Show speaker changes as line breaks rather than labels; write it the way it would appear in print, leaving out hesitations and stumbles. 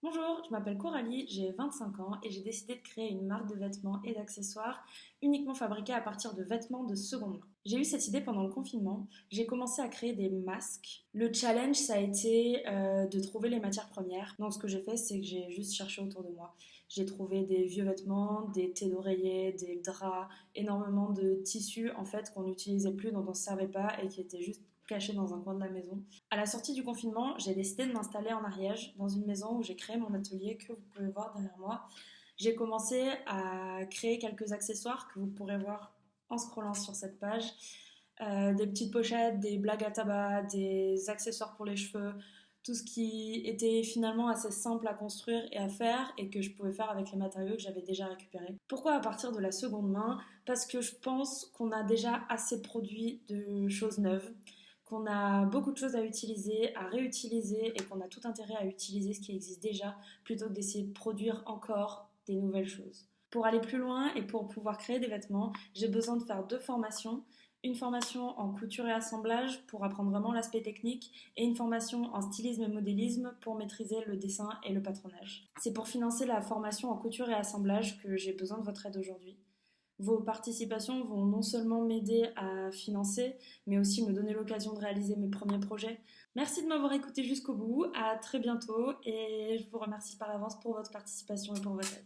Bonjour, je m'appelle Coralie, j'ai 25 ans et j'ai décidé de créer une marque de vêtements et d'accessoires uniquement fabriqués à partir de vêtements de seconde main. J'ai eu cette idée pendant le confinement, j'ai commencé à créer des masques. Le challenge, ça a été de trouver les matières premières. Donc ce que j'ai fait, c'est que j'ai juste cherché autour de moi. J'ai trouvé des vieux vêtements, des thés d'oreiller, des draps, énormément de tissus en fait qu'on n'utilisait plus, dont on ne se servait pas et qui étaient juste cachés dans un coin de la maison. À la sortie du confinement, j'ai décidé de m'installer en Ariège, dans une maison où j'ai créé mon atelier que vous pouvez voir derrière moi. J'ai commencé à créer quelques accessoires que vous pourrez voir en scrollant sur cette page. Des petites pochettes, des blagues à tabac, des accessoires pour les cheveux, tout ce qui était finalement assez simple à construire et à faire et que je pouvais faire avec les matériaux que j'avais déjà récupérés. Pourquoi à partir de la seconde main? Parce que je pense qu'on a déjà assez produit de choses neuves, qu'on a beaucoup de choses à utiliser, à réutiliser et qu'on a tout intérêt à utiliser ce qui existe déjà plutôt que d'essayer de produire encore des nouvelles choses. Pour aller plus loin et pour pouvoir créer des vêtements, j'ai besoin de faire deux formations. Une formation en couture et assemblage pour apprendre vraiment l'aspect technique et une formation en stylisme et modélisme pour maîtriser le dessin et le patronage. C'est pour financer la formation en couture et assemblage que j'ai besoin de votre aide aujourd'hui. Vos participations vont non seulement m'aider à financer, mais aussi me donner l'occasion de réaliser mes premiers projets. Merci de m'avoir écouté jusqu'au bout, à très bientôt et je vous remercie par avance pour votre participation et pour votre aide.